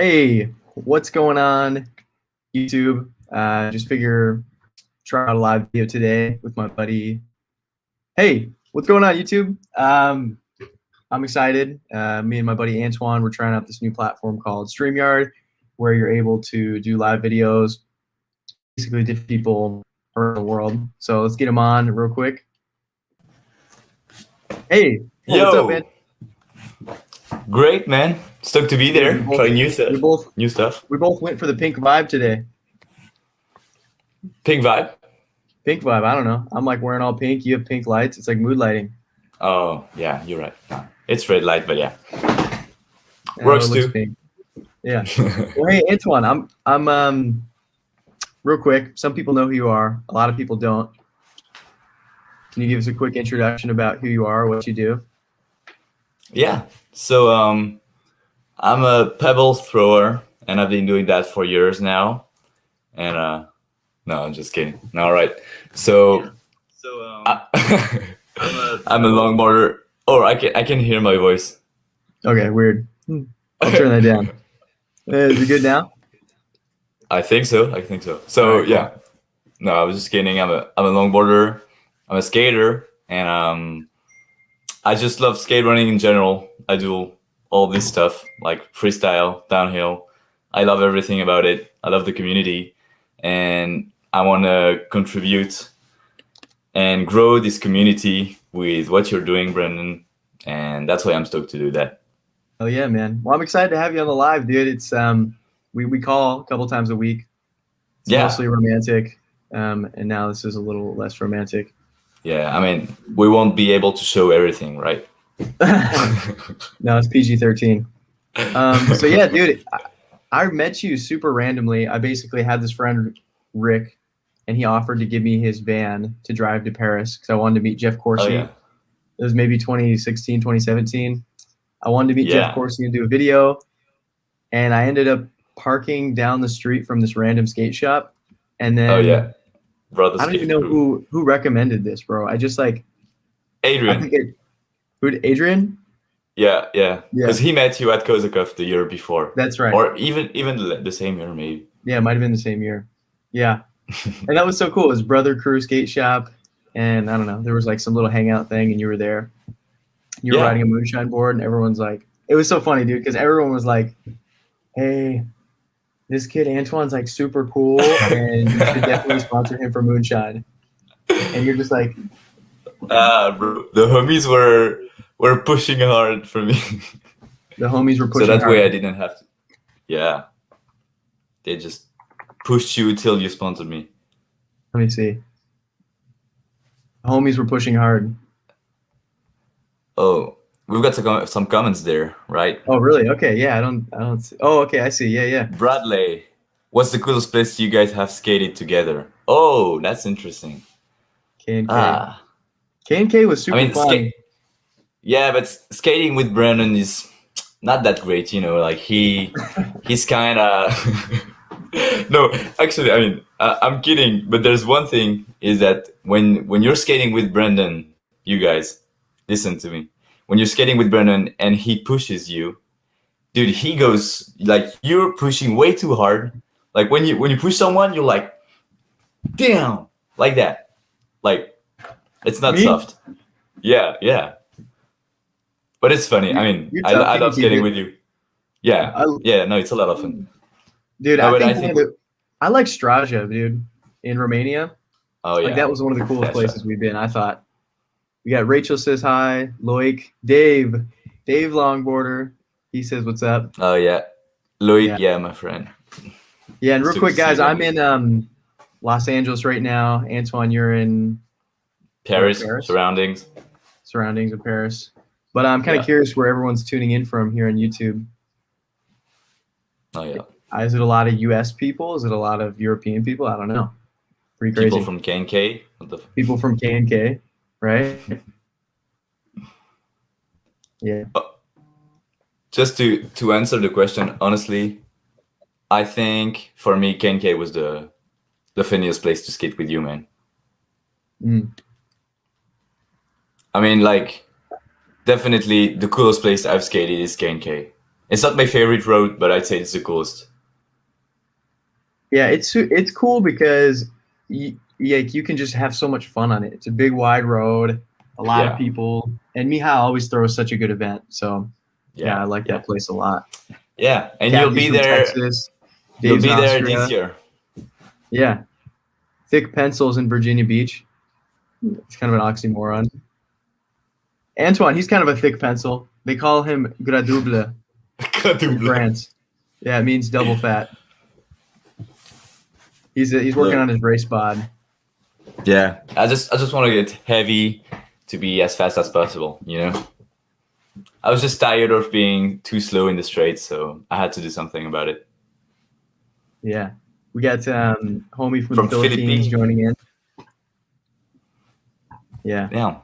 Hey, what's going on, YouTube? Just figure try out a live video today with my buddy. Hey, what's going on, YouTube? I'm excited. Me and my buddy Antoine, we're trying out this new platform called StreamYard, where you're able to do live videos, basically to people around the world. So let's get him on real quick. Hey, what's up, man? Great, man. Stoked to be there. Trying new stuff. We both went for the pink vibe today. Pink vibe? Pink vibe. I don't know. I'm like wearing all pink. You have pink lights. It's like mood lighting. Oh, yeah, you're right. It's red light, but yeah. Works too. Pink. Yeah. Well, hey, Antoine, I'm real quick. Some people know who you are. A lot of people don't. Can you give us a quick introduction about who you are, what you do? Yeah. So I'm a pebble thrower, and I've been doing that for years now. And no, I'm just kidding. No, all right. So I'm a longboarder. Oh, I can hear my voice. Okay, weird. I'll turn that down. Is it good now? I think so. So right, yeah. No, I was just kidding. I'm a longboarder. I'm a skater, and I just love skateboarding in general. I do all this stuff like freestyle, downhill. I love everything about it. I love the community, and I want to contribute and grow this community with what you're doing, Brendan. And that's why I'm stoked to do that. Oh yeah, man. Well, I'm excited to have you on the live, dude. It's we call a couple times a week. It's mostly romantic, and now this is a little less romantic. Yeah, I mean, we won't be able to show everything, right? No, it's PG-13. So yeah, dude, I met you super randomly. I basically had this friend, Rick, and he offered to give me his van to drive to Paris because I wanted to meet Jeff Corsi. Oh, yeah. It was maybe 2016, 2017. I wanted to meet Jeff Corsi and do a video, and I ended up parking down the street from this random skate shop. And then I don't even know who recommended this, bro. I just like Adrian. Adrian? Yeah. Because he met you at Kozakov the year before. That's right. Or even the same year, maybe. Yeah, it might have been the same year. Yeah. And that was so cool. It was Brother Crew Skate Shop. And I don't know, there was like some little hangout thing and you were there. You were riding a moonshine board and everyone's like, it was so funny, dude, because everyone was like, hey, this kid Antoine's like super cool and you should definitely sponsor him for moonshine. And you're just like, bro, the homies were pushing hard for me. The homies were pushing so that hard. way I didn't have to. Yeah. They just pushed you till you sponsored me. Let me see. The homies were pushing hard. Oh, we've got some comments there, right? Oh, really? Okay, yeah, I don't see. Oh, okay, I see. Yeah. Bradley, what's the coolest place you guys have skated together? Oh, that's interesting. K&K. K&K was super fun. Yeah, but skating with Brandon is not that great, you know. Like he's kind of. No, actually, I mean, I'm kidding. But there's one thing is that when you're skating with Brandon, you guys, listen to me. When you're skating with Brandon and he pushes you, dude, he goes like you're pushing way too hard. Like when you push someone, you're like, damn, like that. Like it's not soft. Yeah. But it's funny. I mean, I love skating with you. Yeah. No, it's a lot of fun. Dude, no, I think I like Straja, dude, in Romania. Oh, yeah. Like, that was one of the coolest places we've been, I thought. We got Rachel says hi. Loic. Dave Longboarder. He says, what's up? Oh, yeah. Loic, yeah, my friend. Yeah, and real quick, guys, I'm in Los Angeles right now. Antoine, you're in Paris. Surroundings of Paris. But I'm kind of curious where everyone's tuning in from here on YouTube. Oh, yeah. Is it a lot of U.S. people? Is it a lot of European people? I don't know. Pretty crazy. People from K&K? People from K&K, right? Yeah. Just to answer the question, honestly, I think for me, K&K was the funniest place to skate with you, man. I mean, like, definitely the coolest place I've skated is K&K. It's not my favorite road, but I'd say it's the coolest. Yeah, it's cool because you can just have so much fun on it. It's a big wide road, a lot of Yeah. people, and Mihai always throws such a good event. So yeah, I like Yeah. that place a lot. Yeah, and you'll Kathy's be from there. Texas. You'll Dave's be in there Austria. this year. Yeah, thick pencils in Virginia Beach. It's kind of an oxymoron. Antoine, he's kind of a thick pencil. They call him gradouble in France. Yeah, it means double fat. He's working on his bracepod. Yeah, I just want to get heavy to be as fast as possible. You know, I was just tired of being too slow in the straight, so I had to do something about it. Yeah, we got homie from the From Philippines joining in. Yeah. Yeah,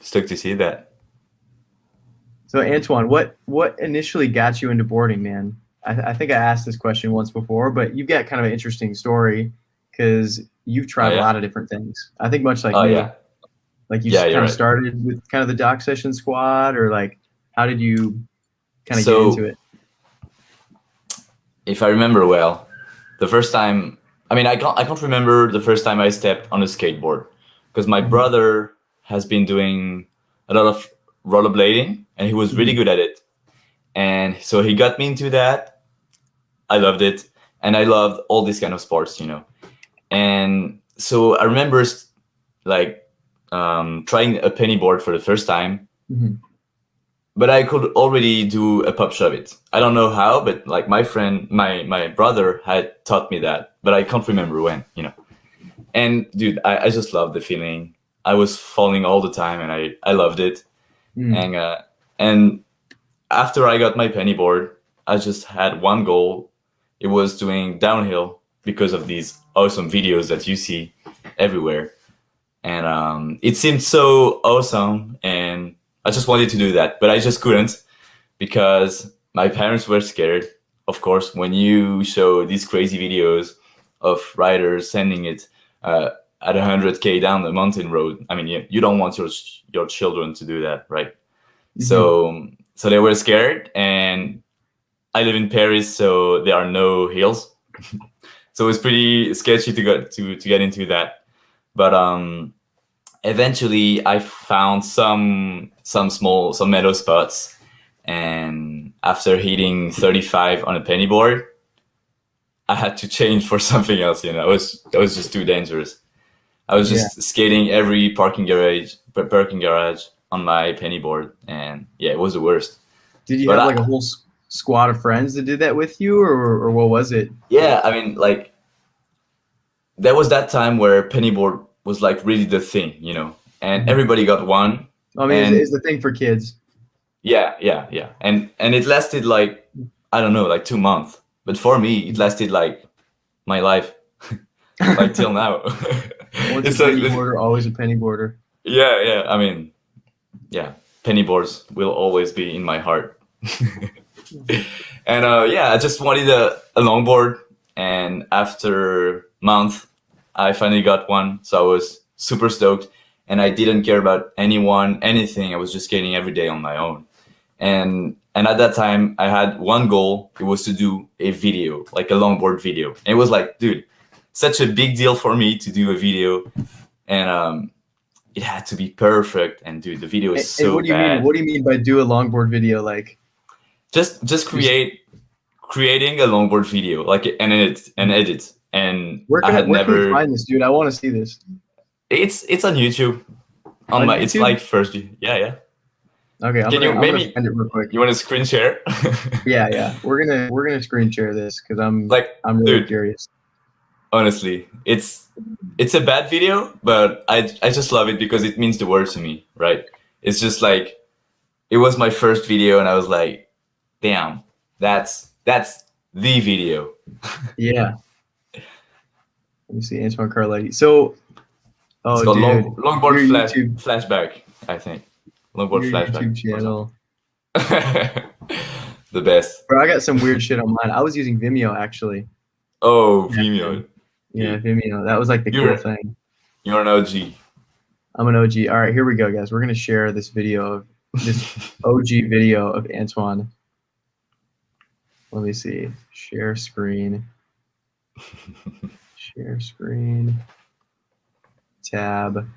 stoked to see that. So Antoine, what initially got you into boarding, man? I think I asked this question once before, but you've got kind of an interesting story because you've tried a lot of different things. I think much like me. Yeah. Like you Yeah, kind you're of right. started with kind of the dock session squad, or like how did you kind of get So, into it? if I remember well, the first time, I mean, I can't remember the first time I stepped on a skateboard because my brother has been doing a lot of rollerblading and he was really good at it. And so he got me into that. I loved it. And I loved all these kind of sports, you know. And so I remember like trying a penny board for the first time. But I could already do a pop shove it. I don't know how, but like my friend, my brother had taught me that, but I can't remember when, you know. And dude, I just loved the feeling. I was falling all the time and I loved it. And after I got my penny board, I just had one goal. It was doing downhill because of these awesome videos that you see everywhere. And it seemed so awesome, and I just wanted to do that, but I just couldn't because my parents were scared. Of course, when you show these crazy videos of riders sending it at 100K down the mountain road, I mean, you don't want your children to do that, right? So they were scared, and I live in Paris, so there are no hills. So it's pretty sketchy to get into that. But eventually I found some meadow spots, and after hitting 35 on a penny board, I had to change for something else. You know, that was just too dangerous. I was just skating every parking garage on my penny board, and yeah, it was the worst. Did you have like a whole squad of friends that did that with you, or what was it? Yeah, I mean, like there was that time where penny board was like really the thing, you know, and everybody got one. I mean, it's the thing for kids. Yeah. And it lasted like, I don't know, like 2 months. But for me, it lasted like my life, like till now. Once a penny boarder, always a penny boarder. Yeah. I mean, yeah, penny boards will always be in my heart. And I just wanted a longboard, and after a month, I finally got one. So I was super stoked, and I didn't care about anything. I was just skating every day on my own. And at that time, I had one goal. It was to do a video, like a longboard video. And it was like, dude, such a big deal for me to do a video. And it had to be perfect. And dude, the video is so bad. What do you mean by do a longboard video? Like just creating a longboard video, like an edit. And where can we find this, dude? I want to see this. It's on YouTube. YouTube? It's like first. Yeah. Okay, I'm gonna find it real quick. You want to screen share? Yeah. We're gonna screen share this because I'm really curious. Honestly, it's a bad video, but I just love it because it means the world to me, right? It's just like it was my first video, and I was like, damn, that's the video. Yeah. Let me see, Antoine Carlotti. So, it's called Longboard Flashback, I think. Longboard Flashback. YouTube channel. The best. Bro, I got some weird shit on mine. I was using Vimeo actually. Oh, Vimeo. Yeah, Vimeo. That was like the cool thing. You're an OG. I'm an OG. All right, here we go, guys. We're gonna share this video of this OG video of Antoine. Let me see. Share screen. Share screen. Tab.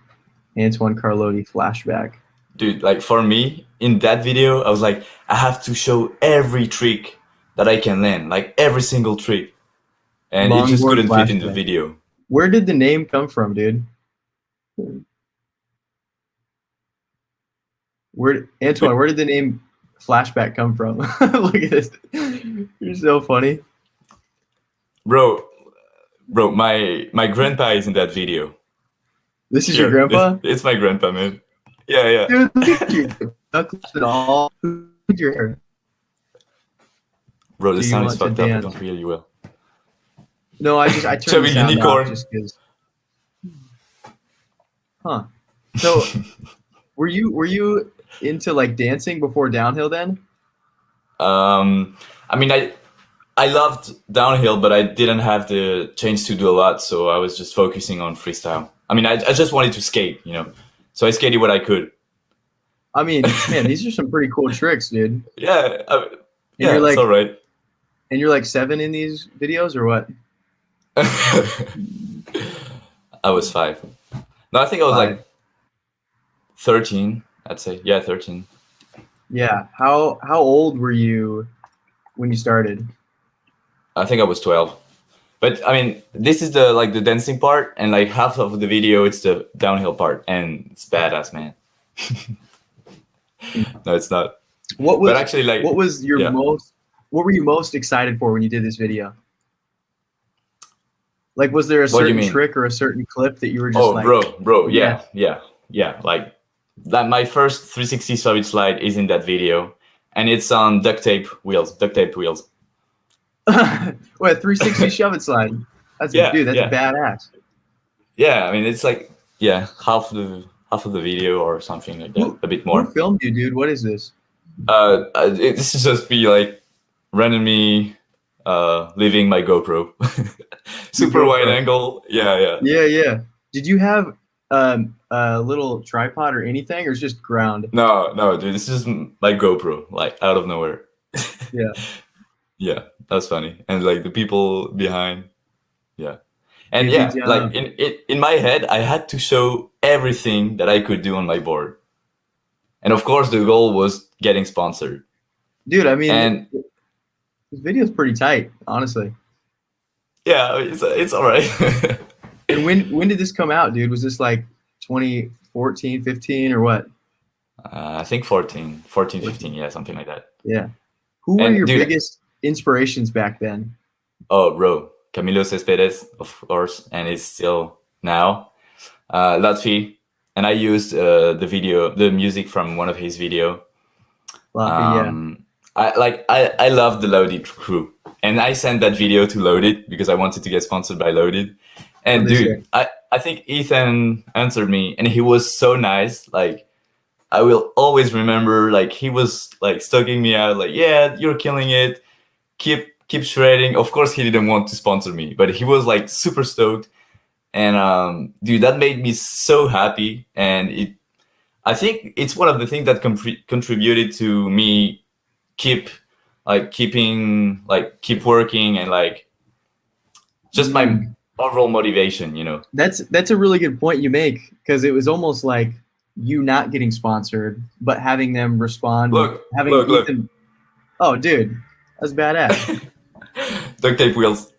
Antoine Carlotti flashback. Dude, like for me, in that video, I was like, I have to show every trick that I can land, like every single trick. And it just Longboard couldn't fit in the flashback. video. Where did the name come from, dude? Antoine, where did the name Flashback come from? Look at this. You're so funny. Bro, my grandpa is in that video. This is your grandpa? It's my grandpa, man. Yeah, yeah. Dude, look at you. Knuckles and all. Look at your hair. Bro, the Do you sound is want to fucked up. I dance? don't hear you well. No, I turned Chubby the sound unicorn. off just because. Huh. So, were you into like dancing before downhill then? I mean, I loved downhill, but I didn't have the chance to do a lot, so I was just focusing on freestyle. I mean, I just wanted to skate, you know, so I skated what I could. I mean, man, these are some pretty cool tricks, dude. Yeah, you're it's like- all right. And you're like 7 in these videos, or what? I was 5. No, I think I was 5. like 13, I'd say. Yeah, 13. Yeah. How old were you when you started? I think I was 12. But I mean, this is the like the dancing part, and like half of the video it's the downhill part, and it's badass, man. No, it's not. What was But actually, like, what was your yeah. what were you most excited for when you did this video? Like, was there a What do you certain mean? trick or a certain clip that you were just Oh, like, bro, yeah. Like that, my first 360 solid slide is in that video, and it's on duct tape wheels. what, 360 shove it slide? That's Yeah, dude, that's yeah. badass. Yeah, I mean, it's like half of the video or something like that, a bit more. Who filmed you, dude? What is this? This is just me like randomly leaving my GoPro, super wide angle. Yeah. Yeah. Did you have a little tripod or anything, or it's just ground? No, dude, this is my GoPro, like out of nowhere. Yeah. Yeah, that's funny, and like the people behind, yeah, and Dude, yeah, good like job. in my head, I had to show everything that I could do on my board, and of course, the goal was getting sponsored. Dude, I mean, And this video's pretty tight, honestly. yeah, it's all right. And when did this come out, dude? Was this like 2014, 15, or what? I think 14, 15, yeah, something like that. Yeah. Who were And, your dude, biggest inspirations back then? Oh, bro, Camilo Cespedes, of course, and it's still now. Lotfi, and I used the music from one of his video. Laffy, I love the Loaded crew, and I sent that video to Loaded because I wanted to get sponsored by Loaded. And What'd they dude, I think Ethan answered me, and he was so nice. Like, I will always remember, like, he was like stalking me out, like, yeah, you're killing it, keep shredding. Of course, he didn't want to sponsor me, but he was like super stoked. And dude, that made me so happy, and I think it's one of the things that contributed to me keep working, and like just my overall motivation, you know. That's a really good point you make, because it was almost like you not getting sponsored, but having them respond. Look. Oh, dude, that's badass. Duct tape wheels.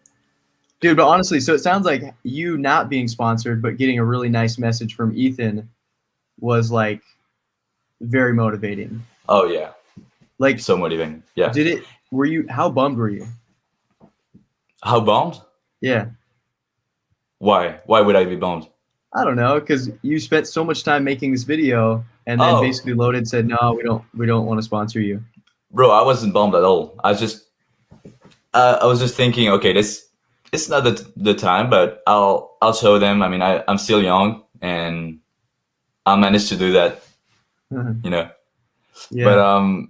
Dude, but honestly, so it sounds like you not being sponsored, but getting a really nice message from Ethan was like very motivating. Oh yeah, Like, so motivating. Yeah. How bummed were you? How bummed? Yeah. Why would I be bummed? I don't know, because you spent so much time making this video, and then basically Loaded said, "No, we don't want to sponsor you." Bro, I wasn't bummed at all. I was just thinking, okay, it's not the time, but I'll show them. I mean, I'm still young, and I managed to do that, you know. Yeah. But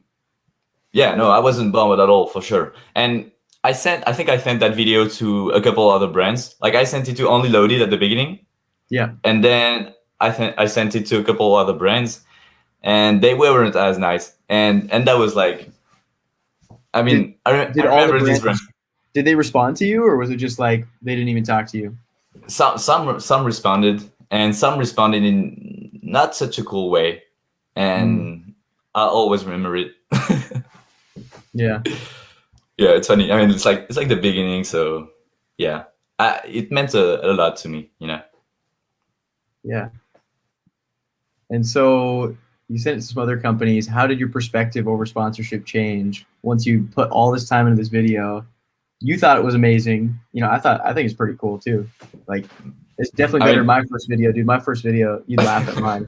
yeah, no, I wasn't bummed at all, for sure. And I think I sent that video to a couple other brands. Like, I sent it to only Loaded at the beginning. Yeah. And then I sent it to a couple other brands, and they weren't as nice. And that was like, I mean, Did I all the remember this brand. brands, did they respond to you, or was it just like they didn't even talk to you? Some responded, and some responded in not such a cool way, and I always remember it. Yeah. Yeah, it's funny. I mean, it's like the beginning, so yeah, it meant a lot to me, you know. Yeah. And so you sent it to some other companies. How did your perspective over sponsorship change once you put all this time into this video? You thought it was amazing. You know, I think it's pretty cool too. Like, it's definitely better than my first video, dude. My first video, you'd laugh at mine.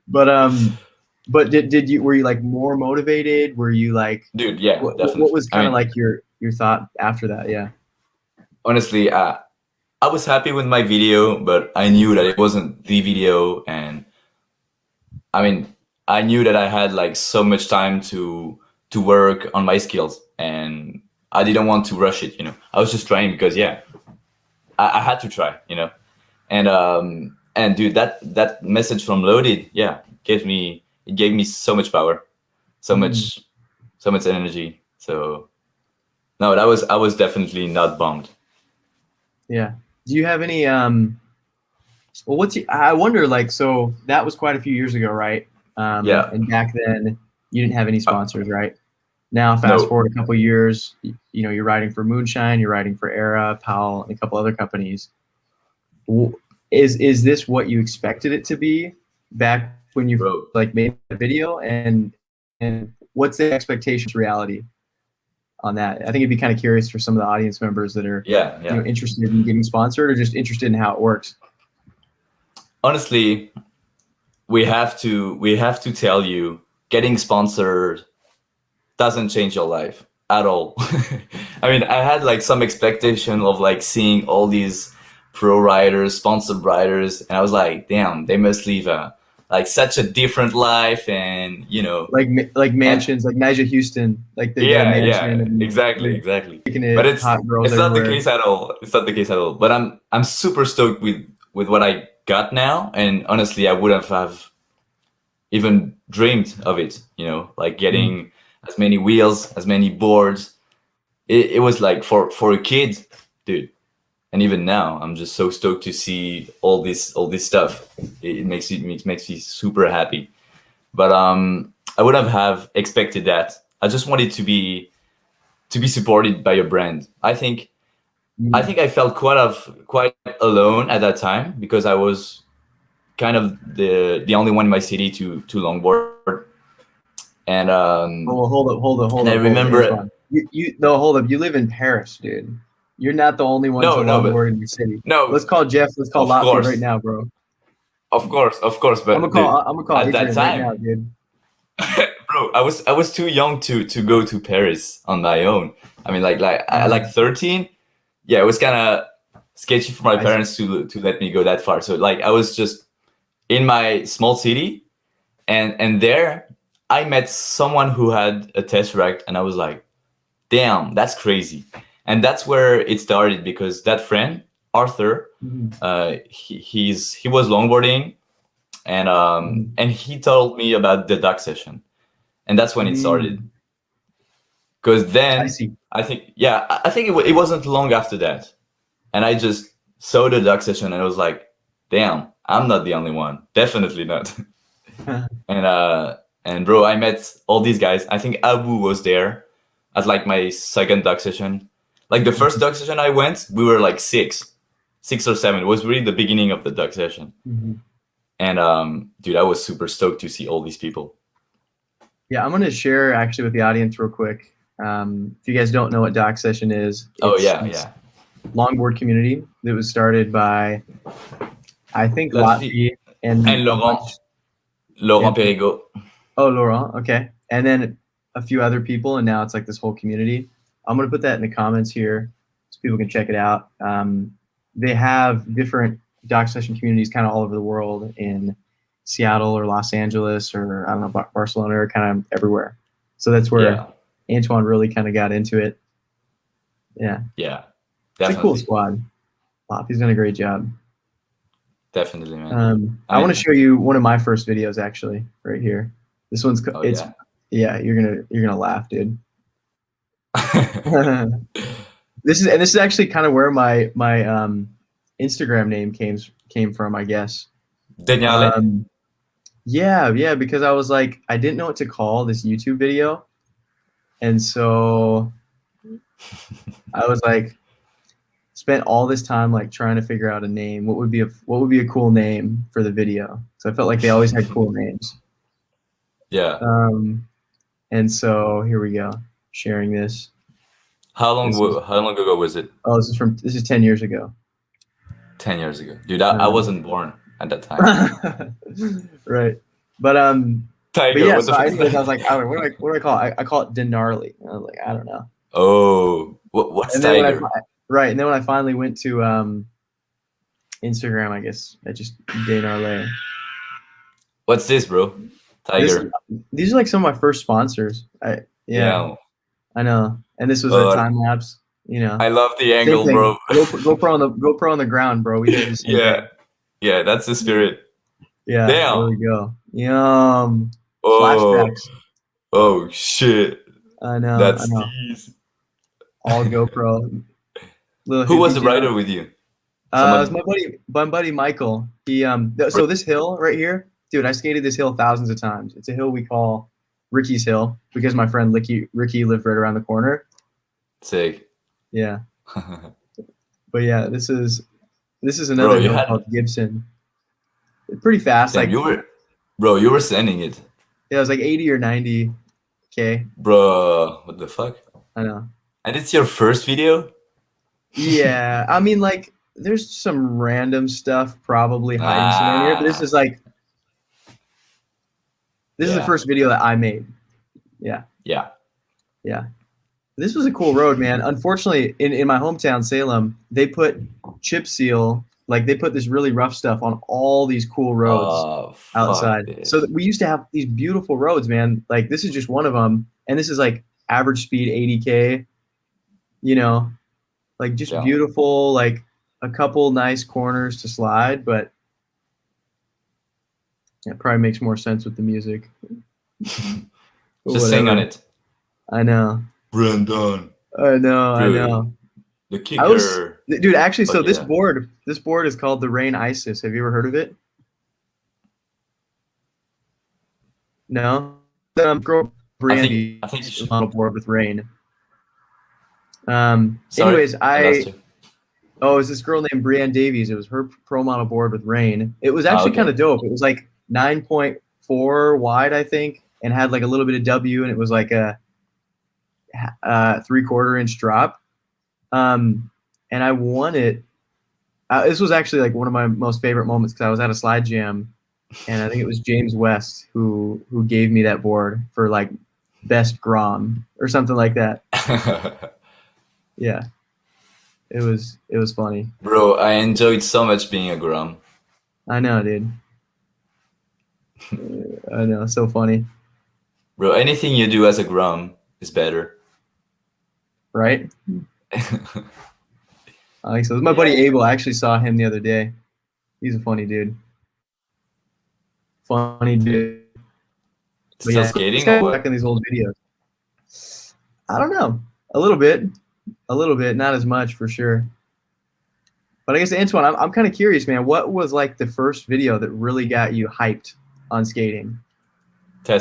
But did you, were you like more motivated? Were you like, dude? Yeah, definitely. What was kind of like your thought after that? Yeah. Honestly, I was happy with my video, but I knew that it wasn't the video, and I mean, I knew that I had like so much time to work on my skills, and I didn't want to rush it. You know, I was just trying because yeah, I had to try. You know, and dude, that message from Loaded, yeah, gave me so much power, so much energy. So no, I was definitely not bummed. Yeah. Do you have any well, I wonder, like, so that was quite a few years ago, right? Yeah. And back then you didn't have any sponsors, right? Now fast forward a couple years, you know, you're riding for Moonshine, you're riding for Era, Powell, and a couple other companies. Is this what you expected it to be back when you like made the video, and what's the expectations reality on that? I think it'd be kind of curious for some of the audience members that are you know, interested in getting sponsored or just interested in how it works. Honestly, we have to tell you, getting sponsored doesn't change your life at all. I mean, I had like some expectation of like seeing all these pro riders, sponsored riders, and I was like, damn, they must live like such a different life, and you know, like mansions, like Nigel Houston, like the mansion. And, exactly. But it's not the case at all. It's not the case at all. But I'm super stoked with what I got now, and honestly, I wouldn't have even dreamed of it. You know, like getting as many wheels, as many boards. It was like for a kid, dude. And even now, I'm just so stoked to see all this stuff. It makes me super happy. But I wouldn't have expected that. I just wanted to be supported by a brand. I think I felt quite alone at that time because I was kind of the only one in my city to longboard. And well, hold up. And I remember hold up. You live in Paris, dude. You're not the only one to longboard in your city. No, let's call Jeff. Let's call Lotfi right now, bro. Of course. But I'm gonna call at Adrian that time, right now, dude. Bro, I was too young to go to Paris on my own. I mean, like 13. Yeah, it was kind of sketchy for my parents to let me go that far. So like I was just in my small city, and there I met someone who had a Tesseract, and I was like, damn, that's crazy. And that's where it started, because that friend Arthur, he was longboarding, and he told me about the duck session, and that's when it started. Because then I think it wasn't long after that, and I just saw the duck session, and I was like, damn, I'm not the only one, definitely not. And bro, I met all these guys. I think Abu was there at like my second duck session. Like the first duck session I went, we were like six or seven. It was really the beginning of the duck session. And dude, I was super stoked to see all these people. Yeah, I'm gonna share actually with the audience real quick. If you guys don't know what duck session is, it's longboard community that was started by, I think, Lotfi and Laurent Perigo. Oh, Laurent, okay. And then a few other people, and now it's like this whole community. I'm going to put that in the comments here so people can check it out. They have different dock session communities kind of all over the world, in Seattle or Los Angeles or, I don't know, Barcelona, or kind of everywhere. So that's where Antoine really kind of got into it. Yeah. Yeah. Definitely. It's a cool squad. Lotfi's done a great job. Definitely, man. I want to show you one of my first videos, actually, right here. This one's Yeah, you're gonna laugh, dude. This is actually kind of where my Instagram name came from, I guess. DesJarlais? Yeah, because I was like, I didn't know what to call this YouTube video, and so I was like, spent all this time like trying to figure out a name. What would be a cool name for the video? So I felt like they always had cool names. Yeah. And so here we go, sharing this. How long ago was it? Oh, this is 10 years ago. 10 years ago. Dude, I wasn't born at that time. Right. But Tiger, but yeah, what so the fuck? I was like, what do I call it? I call it DesJarlais. I was like, I don't know. Oh, what's And then Tiger? and then when I finally went to Instagram, I guess I just DesJarlais. What's this, bro? Tiger. These are like some of my first sponsors. Yeah. I know. And this was a time lapse. You know. I love the Same angle, thing. bro. GoPro on the ground, bro. We did the same thing. Yeah, that's the spirit. Yeah. Damn. There we go. Yum. Oh. Flashbacks. Oh shit. I know. That's I know. these. All GoPro. Who was the rider with you? It was my buddy Michael. He so this hill right here, dude, I skated this hill thousands of times. It's a hill we call Ricky's Hill because my friend Ricky lived right around the corner. Sick. Yeah. But yeah, this is another hill called Gibson. Pretty fast. Damn, like you were sending it. Yeah, it was like 80 or 90K. Bro, what the fuck? I know. And it's your first video? Yeah, I mean, like, there's some random stuff probably hiding somewhere here, but this is like, this is the first video that I made. Yeah. Yeah. Yeah. This was a cool road, man. Unfortunately, in my hometown, Salem, they put chip seal, like they put this really rough stuff on all these cool roads outside. So we used to have these beautiful roads, man. Like this is just one of them. And this is like average speed 80K, you know, like just beautiful, like a couple nice corners to slide, but it probably makes more sense with the music. Just sing on it. I know. Brandon. I know. The kicker. Dude, actually, so this board is called the Rain Isis. Have you ever heard of it? No? Girl Brandy. I think you should. Model board with Rain. Anyways, it's this girl named Brienne Davies. It was her pro model board with Rain. It was actually kind of dope. It was like 9.4 wide, I think, and had like a little bit of W, and it was like a 3/4 inch drop. And I won it. This was actually like one of my most favorite moments because I was at a slide jam, and I think it was James West who gave me that board for like best Grom or something like that. Yeah, it was funny. Bro, I enjoyed so much being a Grom. I know, dude. I know, so funny. Bro, anything you do as a Grom is better. Right? I think so. My buddy Abel, I actually saw him the other day. He's a funny dude. Funny dude. Still skating or what? Back in these old videos. I don't know. A little bit, not as much for sure. But I guess Antoine, I'm kind of curious, man. What was like the first video that really got you hyped on skating? The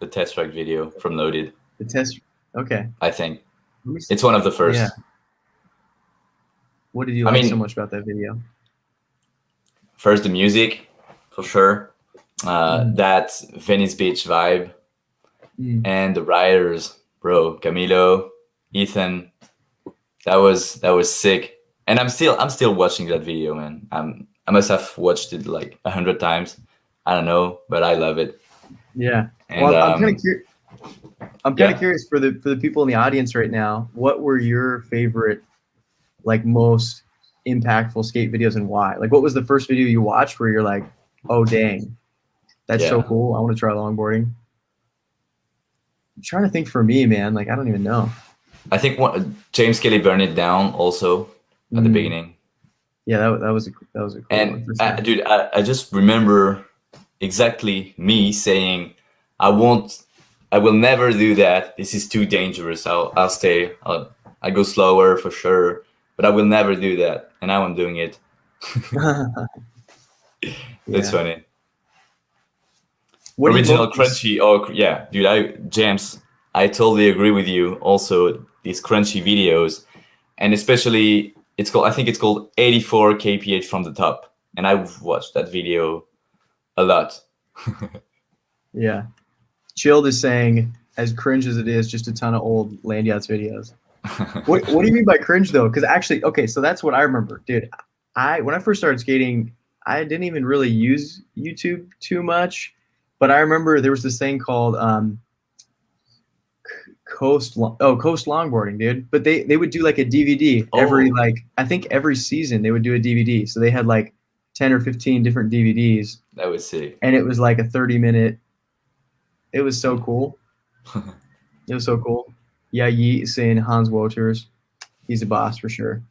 test track video from Loaded. Okay. I think it's one of the first. Yeah. What did you like so much about that video? First, the music, for sure. That Venice Beach vibe, and the riders, bro. Camilo, Ethan. That was sick. And I'm still watching that video, man. I must have watched it like 100 times. I don't know, but I love it. Yeah. And, well, I'm kind of curious. I'm kind of curious for the people in the audience right now. What were your favorite, like most impactful skate videos and why? Like, what was the first video you watched where you're like, oh dang, that's so cool. I want to try longboarding. I'm trying to think for me, man. Like, I don't even know. I think James Kelly Burn It Down also at the beginning. Yeah, that was a cool and one. Dude, I just remember exactly me saying, I want I will never do that. This is too dangerous. I'll stay. I go slower for sure, but I will never do that. And now I'm doing it. That's funny. What Original crunchy. Oh yeah, dude. James, I totally agree with you. Also, these crunchy videos, and especially I think it's called 84 kph from the top, and I've watched that video a lot. Yeah. Chilled is saying, as cringe as it is, just a ton of old land yachts videos. What do you mean by cringe though? Because actually, okay, so that's what I remember, dude. When I first started skating, I didn't even really use YouTube too much, but I remember there was this thing called Coast Longboarding, dude. But they would do like a DVD every I think every season they would do a DVD. So they had like 10 or 15 different DVDs. That was sick. And it was like a 30-minute. It was so cool. It was so cool. Yeah, Yeet is saying Hans Wouters. He's a boss for sure.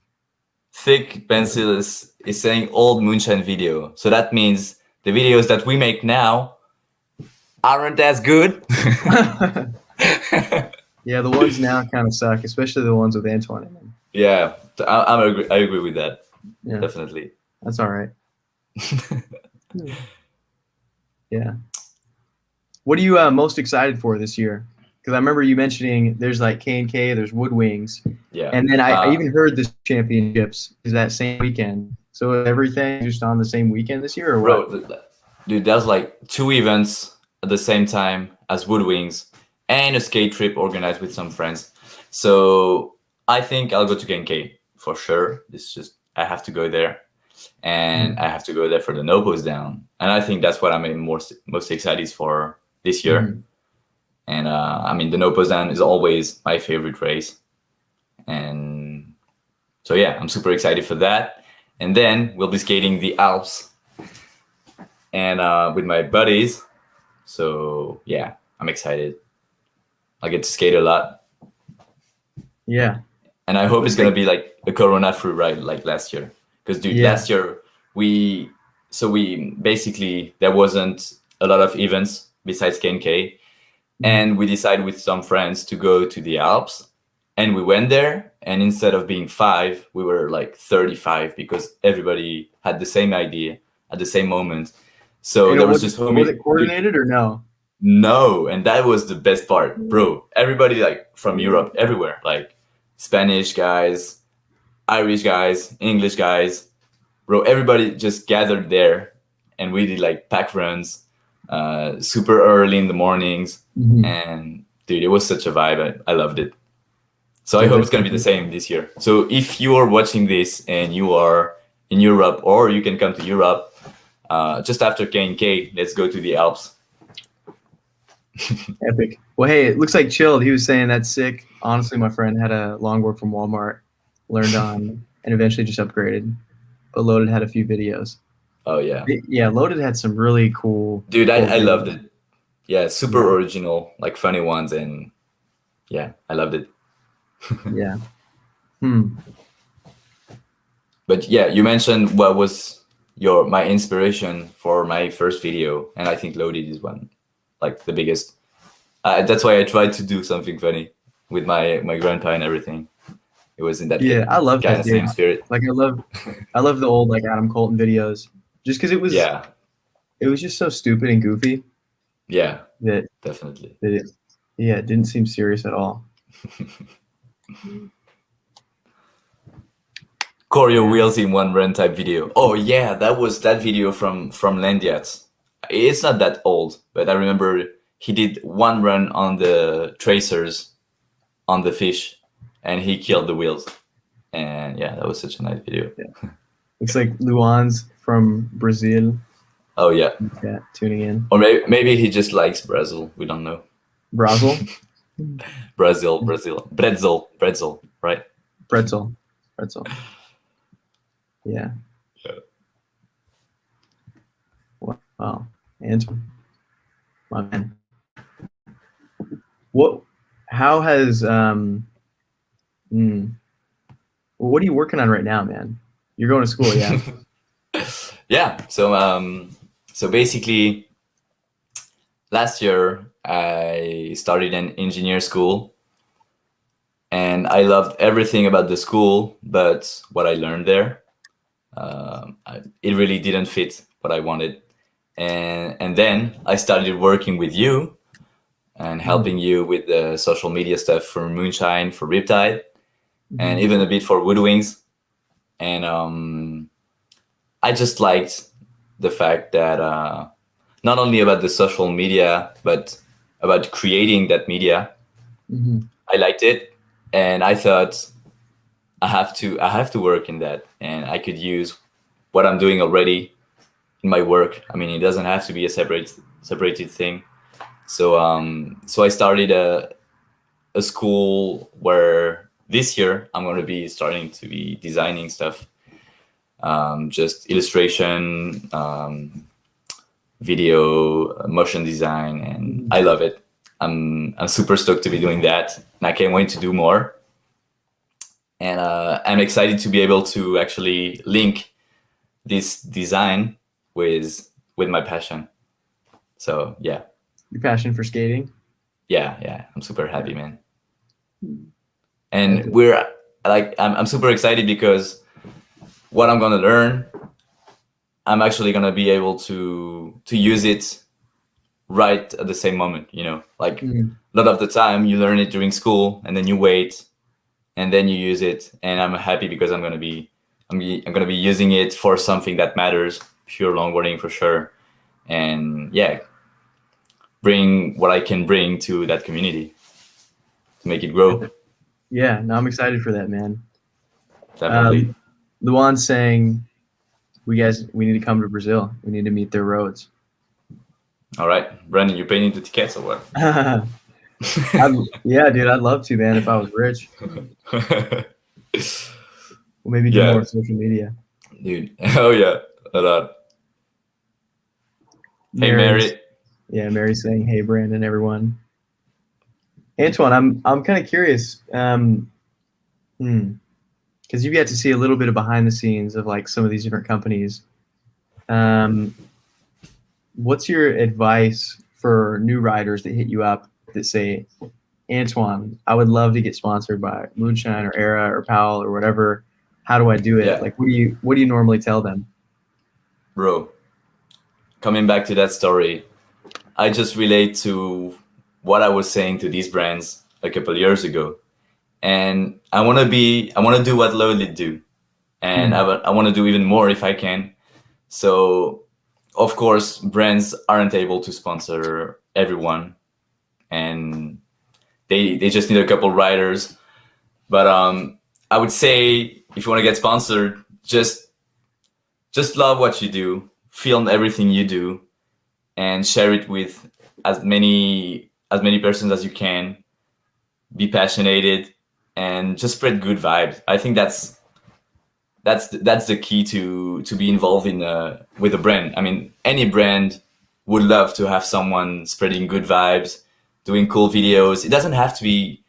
Thick Pencil is saying old moonshine video. So that means the videos that we make now aren't as good. Yeah, the ones now kind of suck, especially the ones with Antoine in them. Yeah, I agree with that. Yeah. Definitely. That's all right. Yeah. What are you most excited for this year? Because I remember you mentioning there's like K&K, there's Wood Wings. Yeah. And then I even heard the championships is that same weekend. So everything just on the same weekend this year or what? Bro, dude, there's like 2 events at the same time as Wood Wings and a skate trip organized with some friends. So I think I'll go to K&K for sure. It's just, I have to go there. And I have to go there for the no pose down. And I think that's what I'm most excited for this year. And I mean, the no pose down is always my favorite race. And so yeah, I'm super excited for that. And then we'll be skating the Alps and with my buddies. So yeah, I'm excited. I get to skate a lot. Yeah. And I hope it's going to be like a Corona-free ride like last year. Because dude, last year we basically, there wasn't a lot of events besides K&K. And we decided with some friends to go to the Alps. And we went there. And instead of being 5, we were like 35 because everybody had the same idea at the same moment. So there was just was it coordinated or no? No, and that was the best part, bro. Everybody like from Europe, everywhere, like Spanish guys, Irish guys, English guys, bro. Everybody just gathered there, and we did like pack runs, super early in the mornings, and dude, it was such a vibe. I loved it. So I hope it's gonna be the same this year. So if you are watching this and you are in Europe, or you can come to Europe just after K&K, let's go to the Alps. Epic. Well, hey, it looks like Chilled. He was saying that's sick. Honestly, my friend had a longboard from Walmart, learned on, and eventually just upgraded. But Loaded had a few videos. Oh yeah. Yeah, Loaded had some really cool. Dude, I loved it. Yeah, super original, like funny ones, and yeah, I loved it. Yeah. But yeah, you mentioned what was my inspiration for my first video, and I think Loaded is one, like the biggest. That's why I tried to do something funny with my grandpa and everything. It was in that I love kind that of same spirit. Like I love the old like Adam Colton videos, just because it was it was just so stupid and goofy. Yeah, that definitely. That it didn't seem serious at all. Choreo wheels in one run type video. Oh yeah, that was that video from Landiats. It's not that old, but I remember he did one run on the tracers on the fish, and he killed the wheels. And yeah, that was such a nice video. Yeah. Looks like Luan's from Brazil. Oh yeah. Yeah, tuning in. Or maybe he just likes Brazil. We don't know. Brazil? Brazil, pretzel, right? Pretzel. Yeah. Wow. Antoine. My man. How has what are you working on right now, man? You're going to school, yeah? Yeah. So basically last year I started an engineer school, and I loved everything about the school, but what I learned there, it really didn't fit what I wanted. And then I started working with you and helping you with the social media stuff for Moonshine, for Riptide, and even a bit for Woodwings. And I just liked the fact that not only about the social media, but about creating that media. I liked it, and I thought I have to work in that, and I could use what I'm doing already in my work. I mean, it doesn't have to be a separated thing. So so I started a school where this year I'm going to be starting to be designing stuff, just illustration, video, motion design, and I love it. I'm super stoked to be doing that, and I can't wait to do more. And I'm excited to be able to actually link this design with my passion. So yeah. Your passion for skating? Yeah, I'm super happy, man. And we're like, I'm super excited because what I'm gonna learn, I'm actually gonna be able to use it right at the same moment. You know, like a lot of the time you learn it during school, and then you wait, and then you use it. And I'm happy because I'm gonna be using it for something that matters, pure longboarding for sure. And yeah, bring what I can bring to that community to make it grow. Yeah, no, I'm excited for that, man. Definitely. Luan's saying, we need to come to Brazil. We need to meet their roads. All right, Brandon, you painting the tickets or what? Yeah, dude, I'd love to, man, if I was rich. Or maybe do more social media. Dude, oh yeah, a lot. Hey, Mary. Yeah, Mary's saying, hey, Brandon, everyone. Antoine, I'm kind of curious, because you get to see a little bit of behind the scenes of like some of these different companies. What's your advice for new riders that hit you up that say, Antoine, I would love to get sponsored by Moonshine or Era or Powell or whatever. How do I do it? Yeah. Like, what do you normally tell them? Bro, coming back to that story, I just relate to what I was saying to these brands a couple of years ago. And I want to do what Lowly do. And I want to do even more if I can. So, of course, brands aren't able to sponsor everyone. And they just need a couple riders. But I would say if you want to get sponsored, just love what you do, film everything you do, and share it with as many persons as you can. Be passionate and just spread good vibes. I think that's the key to be involved in with a brand. I mean, any brand would love to have someone spreading good vibes, doing cool videos. It doesn't have to be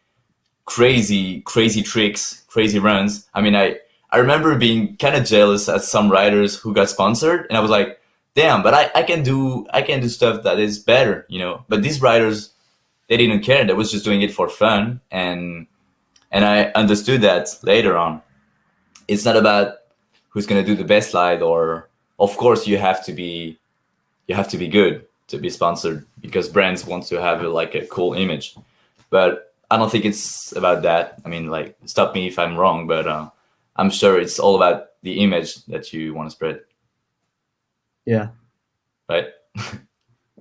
crazy tricks, crazy runs. I mean, I remember being kind of jealous at some riders who got sponsored, and I was like, damn, but I can do stuff that is better, you know. But these riders, they didn't care. They was just doing it for fun, and I understood that later on. It's not about who's gonna do the best slide, or of course you have to be good to be sponsored because brands want to have like a cool image. But I don't think it's about that. I mean, like, stop me if I'm wrong, but I'm sure it's all about the image that you want to spread. Yeah. Right?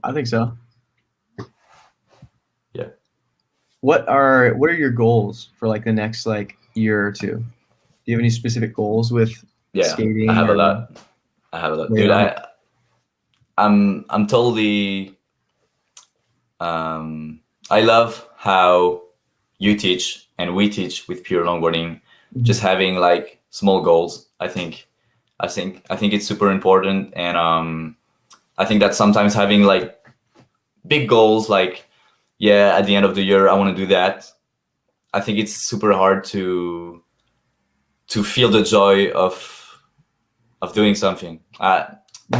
I think so. Yeah. What are your goals for like the next like year or two? Do you have any specific goals with skating? I have a lot. Dude, I'm totally I love how you teach and we teach with Pure Longboarding, just having like small goals. I think it's super important, and I think that sometimes having like big goals, like at the end of the year I want to do that. I think it's super hard to feel the joy of doing something.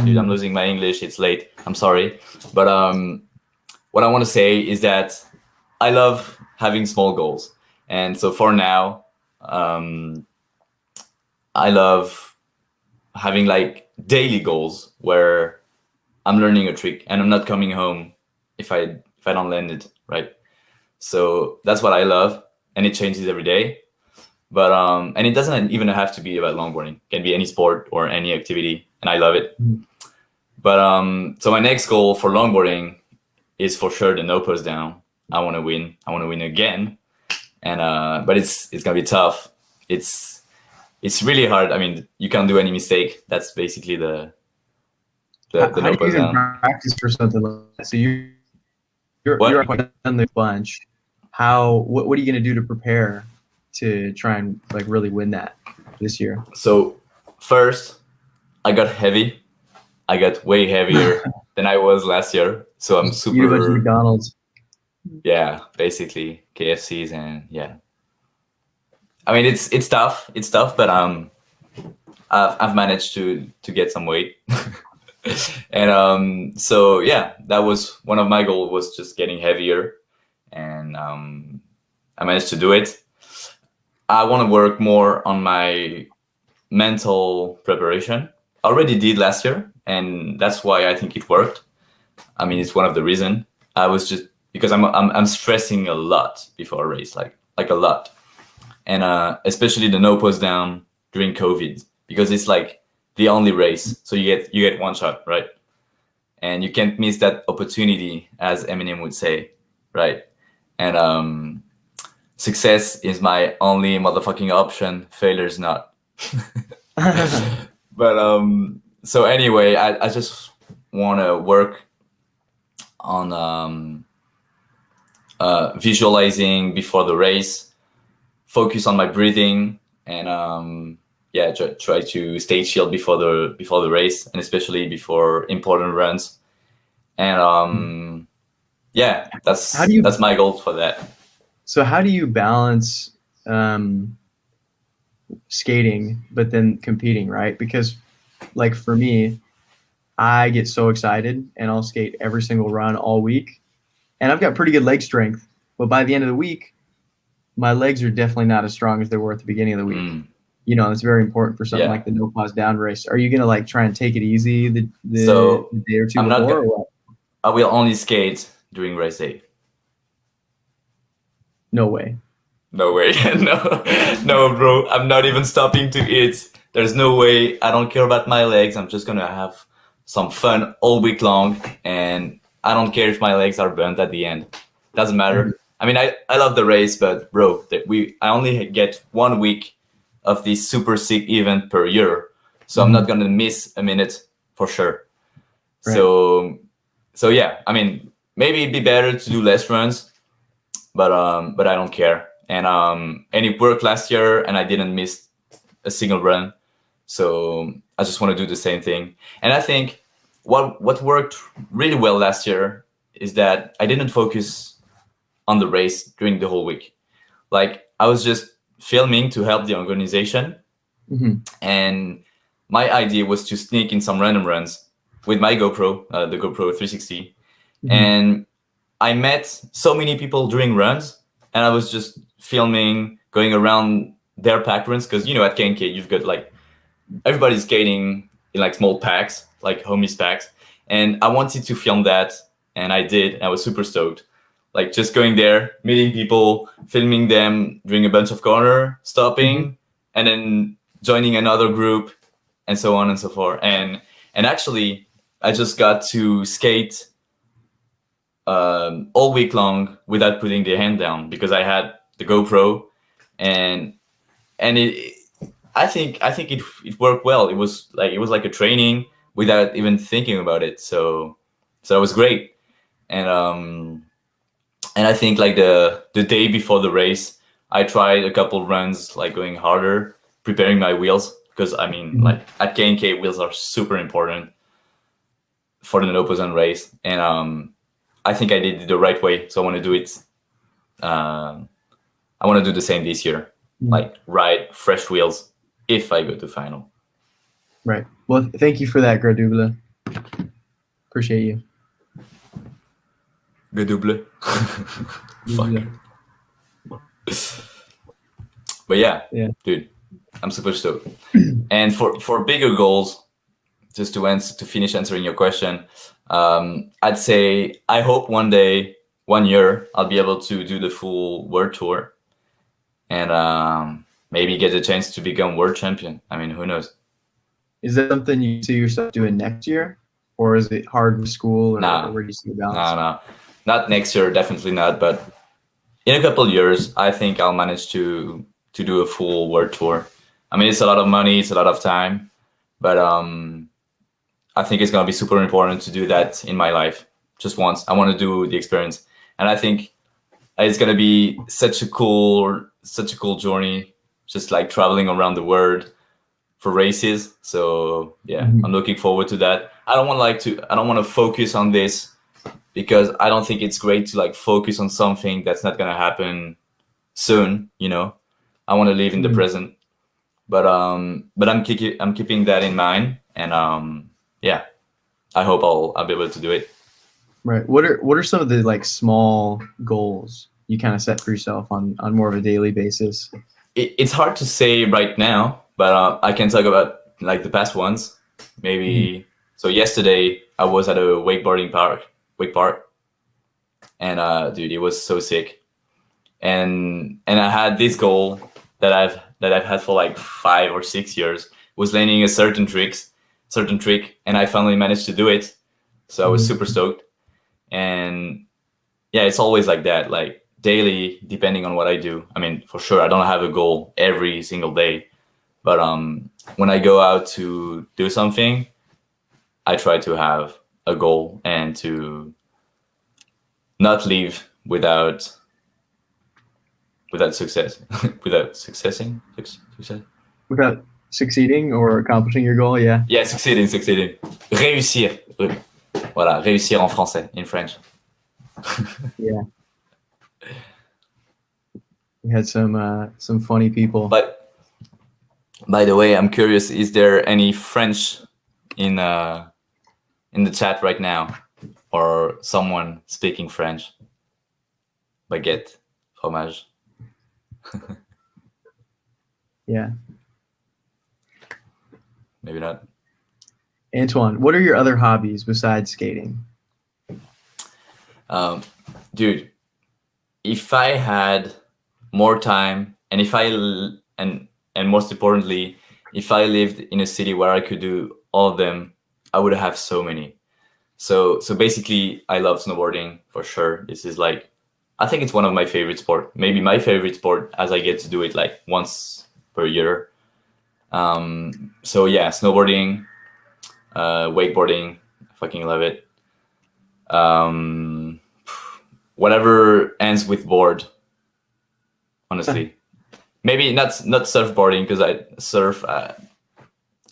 Dude, I'm losing my English. It's late. I'm sorry, but what I want to say is that I love having small goals. And so for now, I love having like daily goals where I'm learning a trick and I'm not coming home if I don't land it, right? So that's what I love, and it changes every day. But and it doesn't even have to be about longboarding. It can be any sport or any activity, and I love it. Mhm. But so my next goal for longboarding is for sure the no post down. I want to win. I want to win again, and but it's gonna be tough. It's really hard. I mean, you can't do any mistake. That's basically the How no do you post even down. practice for something like that? So you're What? quite done the bunch. What are you gonna do to prepare to try and like really win that this year? So first, I got heavy. I got way heavier than I was last year. So I'm Eat a bunch of super, McDonald's. yeah, basically KFCs, and yeah. I mean, it's tough. It's tough, but I've managed to get some weight. And so yeah, that was one of my goals, was just getting heavier, and I managed to do it. I want to work more on my mental preparation. I already did last year, and that's why I think it worked. I mean, it's one of the reason. I was just because I'm stressing a lot before a race, like a lot, and especially the no post down during COVID, because it's like the only race, so you get one shot, right? And you can't miss that opportunity, as Eminem would say, right? And success is my only motherfucking option. Failure's not. But so anyway, I just want to work on visualizing before the race, focus on my breathing, and yeah, try to stay chill before the race, and especially before important runs. And yeah, How do you that's my goal for that. So how do you balance skating but then competing, right? Because like for me, I get so excited and I'll skate every single run all week, and I've got pretty good leg strength, but by the end of the week, my legs are definitely not as strong as they were at the beginning of the week. Mm, You know, it's very important for something yeah. like the no pause down race. Are you gonna like try and take it easy So the day or two I'm not. before, or what? I will only skate during race day. No way. No way. No, no, bro. I'm not even stopping to eat. There's no way. I don't care about my legs. I'm just gonna have some fun all week long, and I don't care if my legs are burnt at the end. Doesn't matter. I mean, I love the race, but bro, I only get 1 week of this super sick event per year, so I'm not gonna miss a minute for sure. Right. So yeah. I mean, maybe it'd be better to do less runs, but I don't care. And it worked last year, and I didn't miss a single run. So I just want to do the same thing. And I think what worked really well last year is that I didn't focus on the race during the whole week. Like, I was just filming to help the organization, and my idea was to sneak in some random runs with my GoPro, the GoPro 360, and I met so many people during runs, and I was just filming, going around their pack runs, because at K&K you've got like everybody's skating in like small packs, like homies packs, and I wanted to film that, and I did, and I was super stoked. Like, just going there, meeting people, filming them doing a bunch of corner, stopping, and then joining another group, and so on and so forth. And actually, I just got to skate all week long without putting the hand down, because I had the GoPro, and I think it worked well. It was like a training without even thinking about it. So it was great. And I think like the day before the race, I tried a couple runs, like going harder, preparing my wheels, because I mean, like at K&K, wheels are super important for the no-post race, and I think I did it the right way. So I want to do it. I want to do the same this year, like ride fresh wheels if I go to final. Right. Well, thank you for that, Gradubla. Appreciate you. Le double. Fuck. But yeah, dude, I'm super stoked. And for bigger goals, just to finish answering your question, I'd say I hope one day, 1 year, I'll be able to do the full world tour, and maybe get a chance to become world champion. I mean, who knows? Is that something you see yourself doing next year, or is it hard with school, or Nah. where do you see the balance? No, not next year, definitely not. But in a couple of years, I think I'll manage to do a full world tour. I mean, it's a lot of money, it's a lot of time, but I think it's gonna be super important to do that in my life just once. I want to do the experience, and I think it's gonna be such a cool journey, just like traveling around the world for races. So yeah, I'm looking forward to that. I don't want to focus on this because I don't think it's great to like focus on something that's not gonna happen soon. You know, I want to live in the present. But I'm keeping that in mind, and yeah, I hope I'll be able to do it. Right. What are some of the like small goals you kind of set for yourself on more of a daily basis? It's hard to say right now, but I can talk about like the past ones. Maybe so. Yesterday I was at a wake park, and dude, it was so sick. And I had this goal that I've had for like 5 or 6 years, was landing a certain trick, and I finally managed to do it. So I was super stoked. And yeah, it's always like that, like daily, depending on what I do. I mean, for sure, I don't have a goal every single day, but when I go out to do something, I try to have a goal and to not leave without success, without success. Without succeeding or accomplishing your goal, yeah. Yeah, succeeding. Réussir. Voilà, réussir en français, in French. Yeah. We had some funny people. But by the way, I'm curious, is there any French in the chat right now, or someone speaking French? Baguette, fromage. Yeah. Maybe not. Antoine, what are your other hobbies besides skating? Dude, if I had more time, and and most importantly, if I lived in a city where I could do all of them, I would have so many. So basically, I love snowboarding for sure. This is like, I think it's one of my favorite sport. Maybe my favorite sport, as I get to do it like once per year. So yeah, snowboarding, wakeboarding, I fucking love it. Whatever ends with board, honestly. Maybe not surfboarding, because I surf. I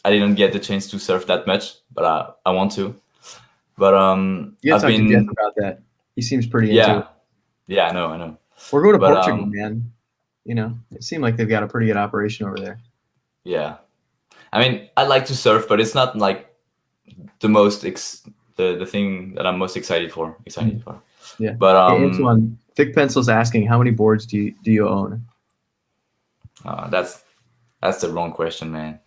didn't get the chance to surf that much, but I want to. But you gotta talk to Jeff about that. He seems pretty into it. Yeah, I know. We're going to Portugal, man. You know, it seemed like they've got a pretty good operation over there. Yeah, I mean, I like to surf, but it's not like the most the thing that I'm most excited for. Yeah. But hey, Antoine, Thick Pencil's asking, how many boards do you own? That's the wrong question, man.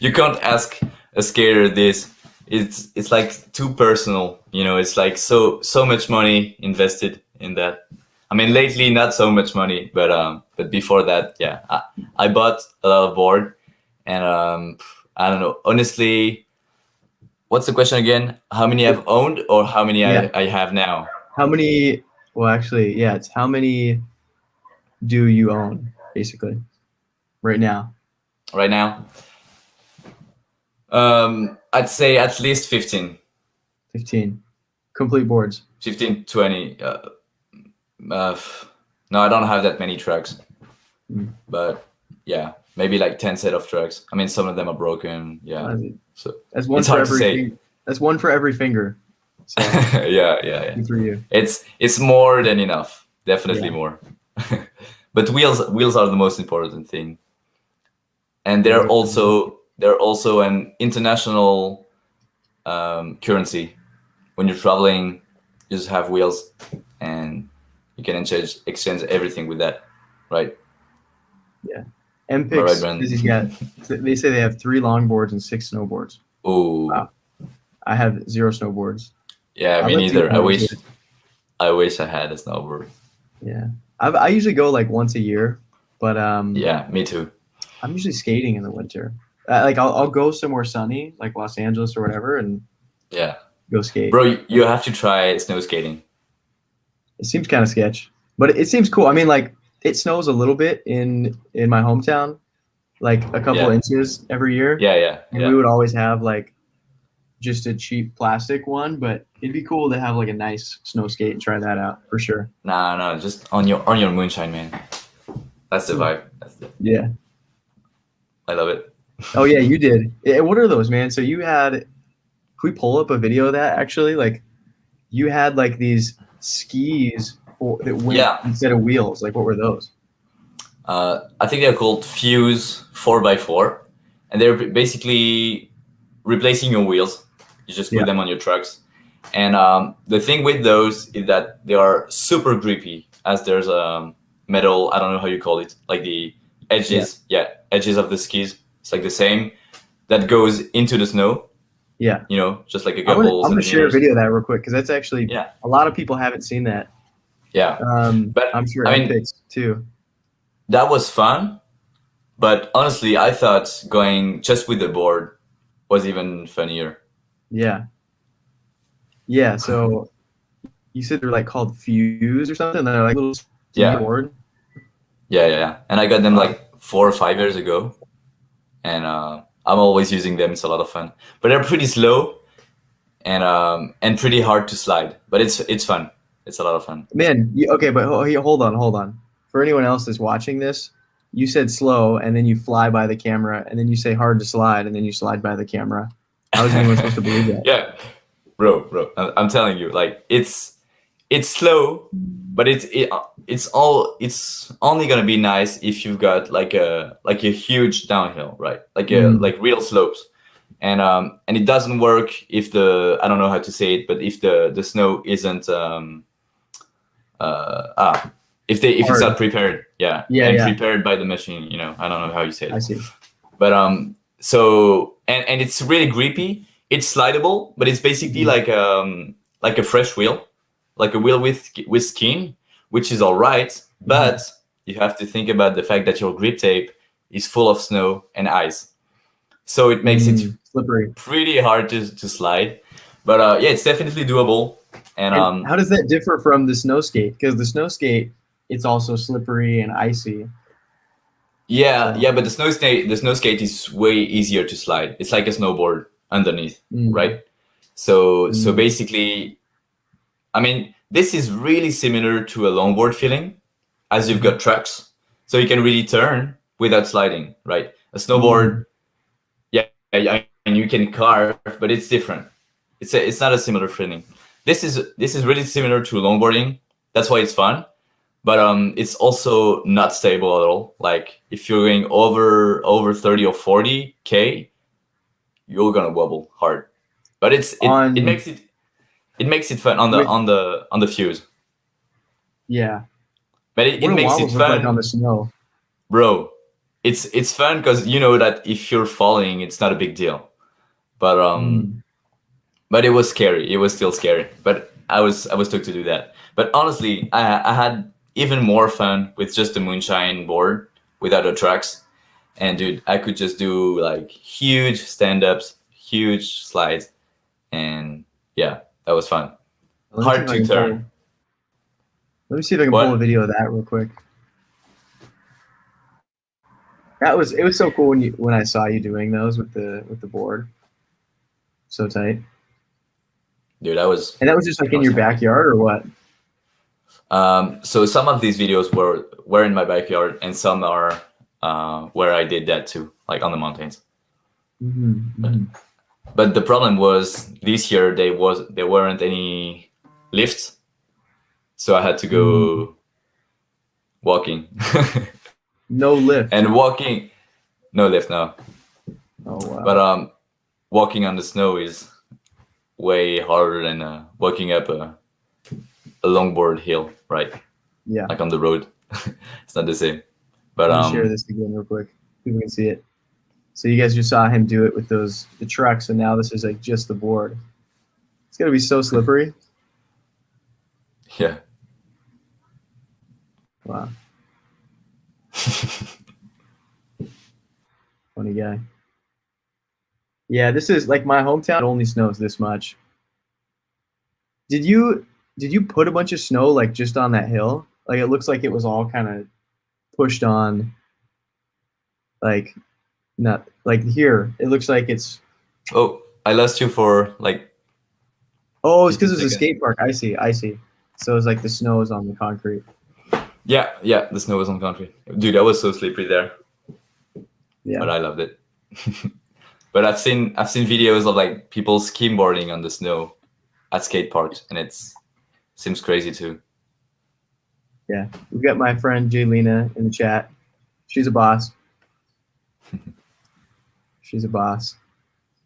You can't ask a skater this. It's like too personal, you know. It's like so much money invested in that. I mean, lately not so much money, but before that, yeah, I bought a lot of board, and I don't know, honestly. What's the question again? How many I've owned, or how many I have now? How many? Well, actually, yeah, it's how many do you own, basically, right now? Right now, I'd say at least 15. 15 complete boards. 15, 20. No, I don't have that many trucks, but yeah, maybe like 10 set of trucks. I mean, some of them are broken. Yeah, so that's one it's for hard to say. That's one for every finger. So, yeah. Good for you. It's more than enough. Definitely more. But wheels are the most important thing, and they're also an international currency. When you're traveling, you just have wheels, and you can exchange everything with that, right? Yeah. Am I right, MPix Brandon? says he's got. They say they have 3 longboards and 6 snowboards. Oh, Wow. I have 0 snowboards. yeah, I'd me like to get neither. more into it. I wish I had a snowboard. Yeah. I usually go like once a year, but Yeah, me too. I'm usually skating in the winter. Like I'll go somewhere sunny, like Los Angeles or whatever, and Yeah, go skate. bro, you have to try snow skating. It seems kind of sketch, but it seems cool. I mean, like it snows a little bit in my hometown, like a couple Yeah. inches every year, Yeah. and we would always have like just a cheap plastic one. But it'd be cool to have like a nice snow skate and try that out for sure. No, just on your moonshine, man. That's the vibe. Yeah. I love it. Oh yeah, you did. What are those, man? So you had. Can we pull up a video of that actually? Like, you had like these skis that went instead of wheels. Like, what were those? I think they're called Fuse 4x4, and they're basically replacing your wheels. You just put them on your trucks. And the thing with those is that they are super grippy, as there's a metal, I don't know how you call it, like the edges, edges of the skis. It's like the same that goes into the snow. Yeah. You know, just like a couple I'm going to share a video of that real quick because that's actually, a lot of people haven't seen that. Yeah. But I'm sure MPix too. That was fun. But honestly, I thought going just with the board was even funnier. Yeah. Yeah. So you said they're like called Fuse or something. They're like little board. Yeah. And I got them like 4 or 5 years ago. And I'm always using them. It's a lot of fun. But they're pretty slow and pretty hard to slide. But it's fun. It's a lot of fun. Man, okay, but hold on. For anyone else that's watching this, you said slow, and then you fly by the camera, and then you say hard to slide, and then you slide by the camera. How is anyone supposed to believe that? Yeah, bro, I'm telling you, like it's slow, but it's only gonna be nice if you've got like a huge downhill, right? Like real slopes, and it doesn't work if I don't know how to say it, but if the snow isn't if it's not prepared, prepared by the machine, you know, I don't know how you say it. I see. But so and it's really grippy. It's slidable, but it's basically like a fresh wheel, like a wheel with skin, which is all right. But you have to think about the fact that your grip tape is full of snow and ice, so it makes it slippery, pretty hard to slide. But yeah, it's definitely doable. And how does that differ from the snow skate? Because the snow skate, it's also slippery and icy. Yeah, but the snow skate is way easier to slide. It's like a snowboard underneath, right? So basically, I mean, this is really similar to a longboard feeling, as you've got trucks, so you can really turn without sliding, right? A snowboard, and you can carve, but it's different. It's not a similar feeling. This is really similar to longboarding. That's why it's fun. But it's also not stable at all. Like if you're going over 30 or 40K, you're gonna wobble hard. But it makes it fun on the Fuse. Yeah. But it makes it fun like on the snow. Bro, it's fun because you know that if you're falling, it's not a big deal. But but it was scary. It was still scary. But I was stoked to do that. But honestly, I had even more fun with just the moonshine board without the tracks. And dude, I could just do like huge stand-ups, huge slides, and yeah, that was fun. Hard to turn. Let me see if I can pull a video of that real quick. It was so cool when I saw you doing those with the board. So tight. Dude, that was just like in your backyard or what? So some of these videos were in my backyard, and some are where I did that too, like on the mountains. But the problem was this year there weren't any lifts, so I had to go walking. No lift. And walking, no lift, no. Oh wow. But walking on the snow is way harder than walking up a a longboard hill, right? Yeah. Like on the road. It's not the same. But Let me share this again real quick. People can see it. So you guys just saw him do it with the trucks, and now this is like just the board. It's gonna be so slippery. yeah. Wow. Funny guy. Yeah, this is like my hometown. It only snows this much. Did you put a bunch of snow like just on that hill? Like it looks like it was all kind of pushed on. Like not like here. It looks like it's. Oh, I lost you for like. Oh, it's because it's a 50 skate park. I see. I see. So it's like the snow is on the concrete. Yeah, yeah, the snow was on concrete. Dude, that was so slippery there. Yeah. But I loved it. But I've seen videos of like people skimboarding on the snow at skate parks, and seems crazy too. Yeah, we've got my friend Jaylina in the chat. She's a boss. She's a boss.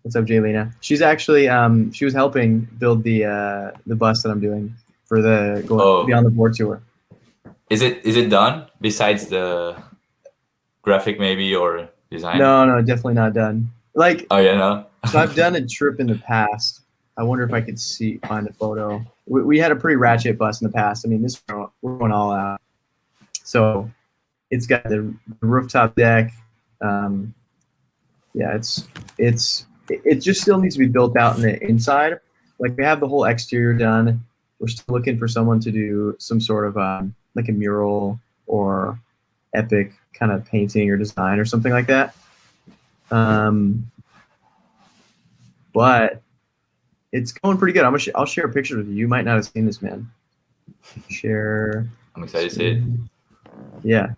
What's up, Jaylina? She's actually she was helping build the bus that I'm doing for the Beyond the Board tour. Is it done besides the graphic maybe or design? No, definitely not done. Like, oh yeah, no. So I've done a trip in the past. I wonder if I could find a photo. We had a pretty ratchet bus in the past. I mean, this we're going all out. So it's got the rooftop deck. Yeah, it just still needs to be built out in the inside. Like we have the whole exterior done. We're still looking for someone to do some sort of like a mural or epic kind of painting or design or something like that. But it's going pretty good. I'll share a picture with you. You might not have seen this, man. Share. I'm excited to see it. Yeah.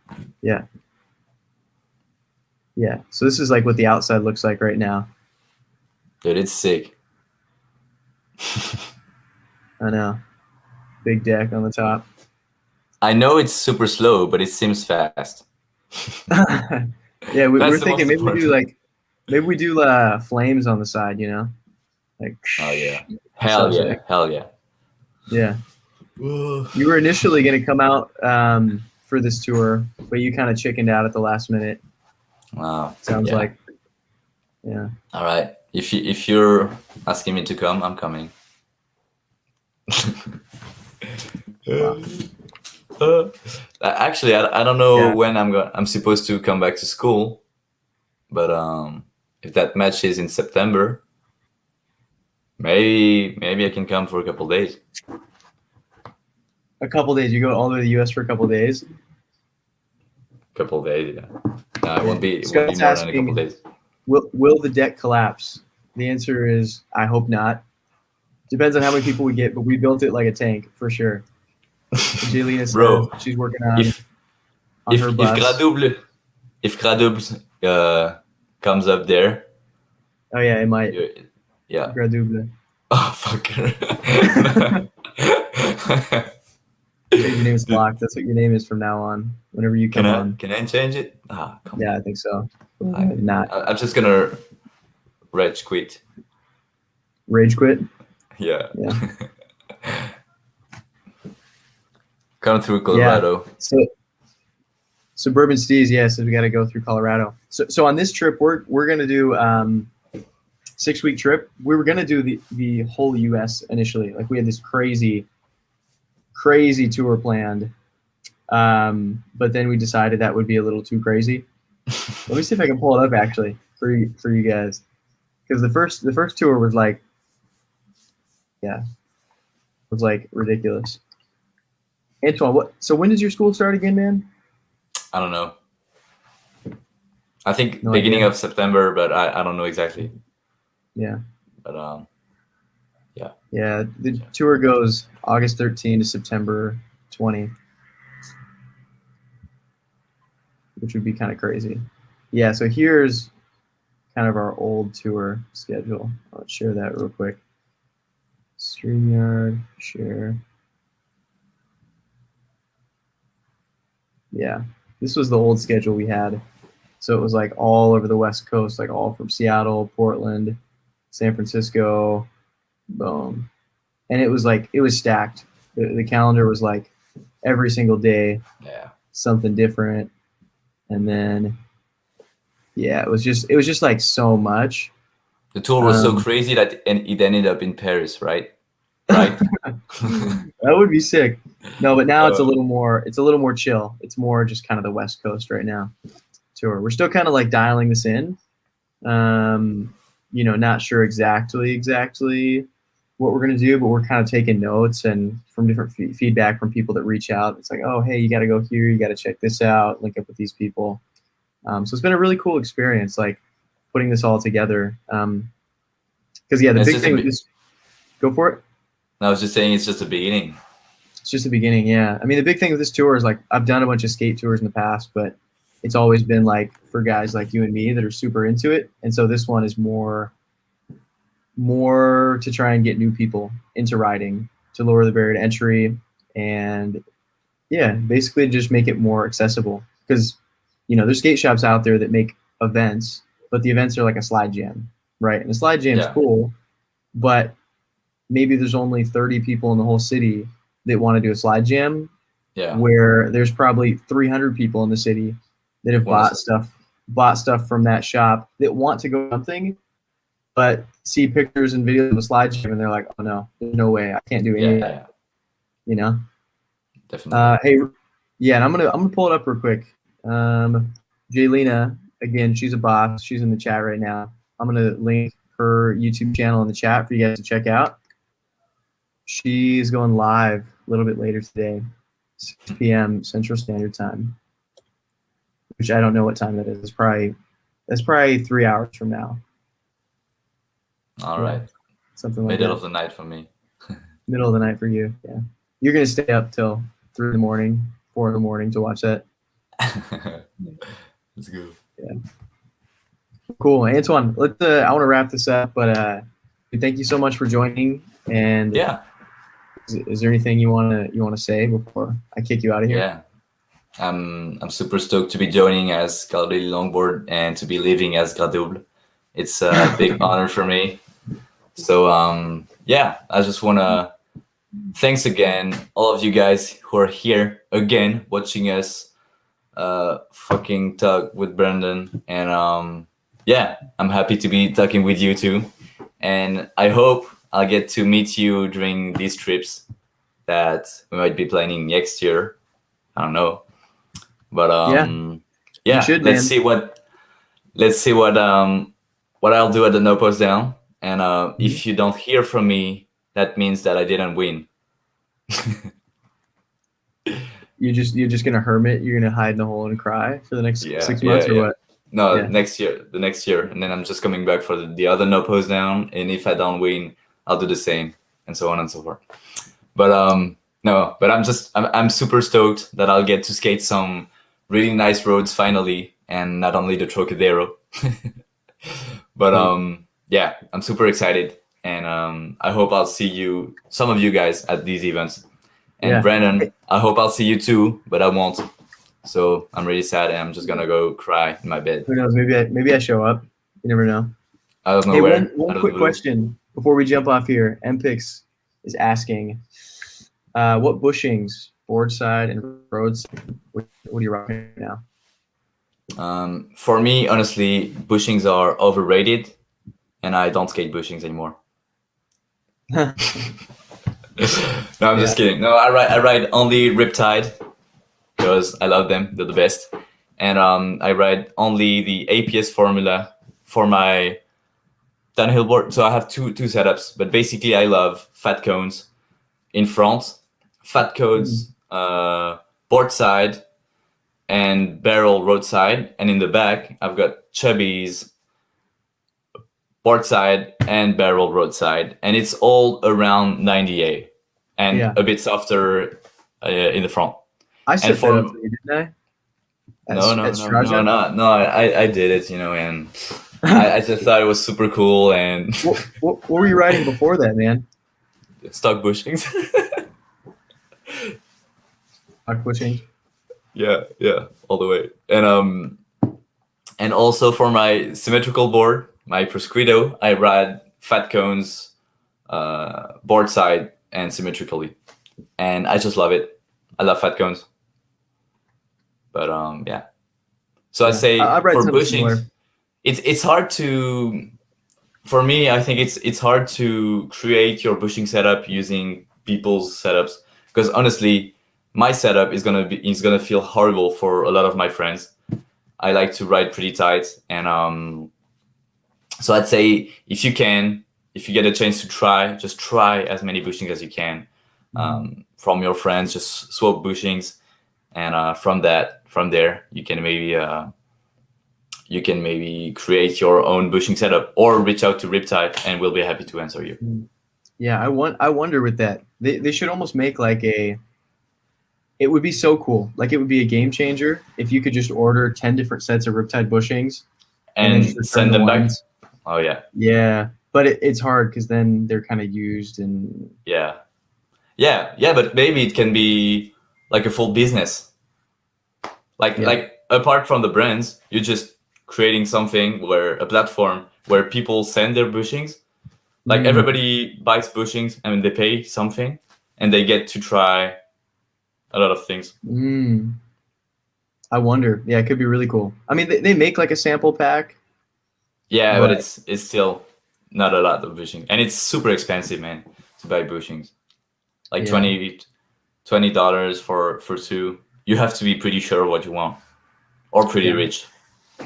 So this is like what the outside looks like right now. Dude, it's sick. I know. Big deck on the top. I know it's super slow, but it seems fast. Yeah, we're thinking maybe we do flames on the side, you know? Like oh yeah. Hell yeah. Hell yeah. Yeah. You were initially gonna come out for this tour, but you kind of chickened out at the last minute. Wow. Sounds like. Yeah. All right. If you're asking me to come, I'm coming. Actually, I don't know when I'm supposed to come back to school, but if that match is in September, maybe I can come for a couple of days. A couple of days. You go all the way to the US for a couple of days. Couple of days, yeah. No, it won't be Scott's more asking, than a couple of days. Will the deck collapse? The answer is I hope not. Depends on how many people we get, but we built it like a tank for sure. Jaylina says Bro, she's working on her bus. If Gradouble comes up there. Oh yeah, it might. Yeah. Gradouble. Oh fuck. Your name is locked. That's what your name is from now on. Whenever you come on. Can I change it? Come on. I think so. Not. I'm just gonna rage quit. Rage quit? Yeah. Come through Colorado. Yeah. Suburban Steez, so we got to go through Colorado. So on this trip, we're gonna do 6-week trip. We were gonna do the whole U.S. initially. Like we had this crazy tour planned, but then we decided that would be a little too crazy. Let me see if I can pull it up actually for you guys, because the first tour was like, was like ridiculous. Antoine, so when does your school start again, man? I don't know. I think beginning of September, but I don't know exactly. Yeah. But Yeah, the tour goes August 13 to September 20, which would be kind of crazy. Yeah, so here's kind of our old tour schedule. I'll share that real quick. StreamYard, share. Yeah, this was the old schedule we had. So it was like all over the West Coast, like all from Seattle, Portland, San Francisco, boom. And it was like, it was stacked. The calendar was like every single day, Yeah. something different, and then yeah, it was just like so much. The tour was so crazy that it ended up in Paris, right? Right. That would be sick. No, but now it's a little more chill. It's more just kind of the West Coast right now tour. We're still kind of like dialing this in. Not sure exactly what we're gonna do, but we're kind of taking notes and from different feedback from people that reach out. It's like, oh, hey, you got to go here, you got to check this out, link up with these people. So it's been a really cool experience, like putting this all together. Because yeah, the big thing with this, go for it. I was just saying, it's just the beginning. It's just the beginning, yeah. I mean, the big thing with this tour is like I've done a bunch of skate tours in the past, but it's always been like for guys like you and me that are super into it. And so this one is more to try and get new people into riding, to lower the barrier to entry, and yeah, basically just make it more accessible. Because there's skate shops out there that make events, but the events are like a slide jam, right? And the slide jam's cool, but maybe there's only 30 people in the whole city that want to do a slide jam, where there's probably 300 people in the city that have bought stuff from that shop that want to go something, but see pictures and videos of a slide jam and they're like, oh no, there's no way, I can't do any of that. Definitely. Hey, yeah, and I'm gonna pull it up real quick. Jaylena, again, she's a boss. She's in the chat right now. I'm gonna link her YouTube channel in the chat for you guys to check out. She's going live a little bit later today, 6 p.m. Central Standard Time, which I don't know what time that is. That's probably 3 hours from now. All right. Something like Middle that. of the night for me. Middle of the night for you, yeah. You're gonna stay up till 3 in the morning, 4 in the morning to watch that. That's good. Yeah. Cool, Antoine. I want to wrap this up, but thank you so much for joining. And yeah, is there anything you wanna say before I kick you out of here? Yeah, I'm super stoked to be joining as Carlotti Longboard and to be living as Gradouble. It's a big honor for me. So yeah, I just wanna thanks again all of you guys who are here again watching us fucking talk with Brandon, and yeah, I'm happy to be talking with you too, and I hope I'll get to meet you during these trips that we might be planning next year. I don't know, but yeah, let's see what I'll do at the No Post Down, and if you don't hear from me, that means that I didn't win. You're just gonna hermit. You're gonna hide in a hole and cry for the next 6 months, or what? No, the next year, and then I'm just coming back for the other No Post Down, and if I don't win, I'll do the same, and so on and so forth. But no, but I'm super stoked that I'll get to skate some really nice roads finally, and not only the Trocadero. But yeah, I'm super excited, and I hope I'll see some of you guys at these events. And Brandon, I hope I'll see you too, but I won't. So I'm really sad, and I'm just gonna go cry in my bed. Who knows? Maybe I show up. You never know. I don't know where. One quick question before we jump off here. MPix is asking, what bushings, board side and roads, what are you rocking now? For me, honestly, bushings are overrated, and I don't skate bushings anymore. No, I'm just kidding. No, I ride only Riptide because I love them. They're the best. And I ride only the APS formula for my downhill board. So I have two setups, but basically I love fat cones in front, fat cones board side, and barrel roadside. And in the back, I've got Chubby's board side and barrel roadside, and it's all around 90A and a bit softer in the front. I set that up for you, didn't I? No, I did it, and I just thought it was super cool. And what were you riding before that, man? Stock bushings. Stock bushings. Yeah, all the way. And also for my symmetrical board, my Proscrito, I ride fat cones, board side, and symmetrically. and I just love it. I love fat cones. But yeah. So I'd say I've read for something bushings, similar. it's hard to. For me, I think it's hard to create your bushing setup using people's setups, because honestly, my setup is gonna feel horrible for a lot of my friends. I like to ride pretty tight, and so I'd say if you get a chance to just try as many bushings as you can from your friends. Just swap bushings, and from there you can maybe create your own bushing setup, or reach out to Riptide and we'll be happy to answer you. Yeah, I wonder with that. They should almost make like it would be so cool. Like it would be a game changer if you could just order 10 different sets of Riptide bushings and then just And return send the them back. ones. Oh yeah. Yeah, but it's hard because then they're kind of used and Yeah, but maybe it can be like a full business. Like apart from the brands, you're just creating something, where a platform where people send their bushings. Like everybody buys bushings and they pay something, and they get to try a lot of things. I wonder. Yeah, it could be really cool. I mean, they make like a sample pack. Yeah, but it's still not a lot of bushings, and it's super expensive, man, to buy bushings. Like $20 for two. You have to be pretty sure what you want, or pretty rich.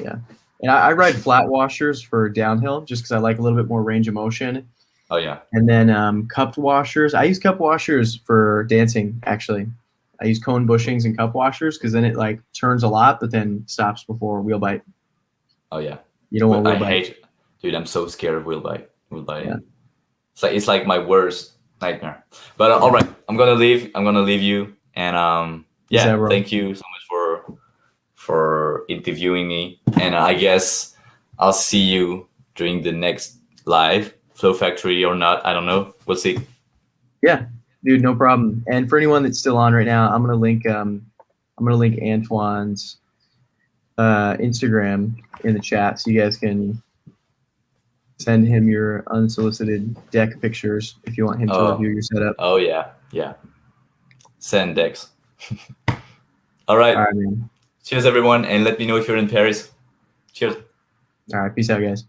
Yeah, and I ride flat washers for downhill just because I like a little bit more range of motion. Oh yeah. And then cupped washers. I use cup washers for dancing. Actually, I use cone bushings and cup washers because then it like turns a lot, but then stops before wheel bite. Oh yeah. You don't want wheel bite. Hate, dude. I'm so scared of wheel bite. Yeah. It's like my worst nightmare. But all right, I'm gonna leave you, and thank you so much for interviewing me, and I guess I'll see you during the next live, Flow Factory or not. I don't know. We'll see. Yeah, dude, no problem. And for anyone that's still on right now, I'm gonna link Antoine's Instagram in the chat so you guys can send him your unsolicited deck pictures if you want him to review your setup. Oh yeah. Send decks. All right, man. Cheers everyone, and let me know if you're in Paris. Cheers. All right, peace out, guys.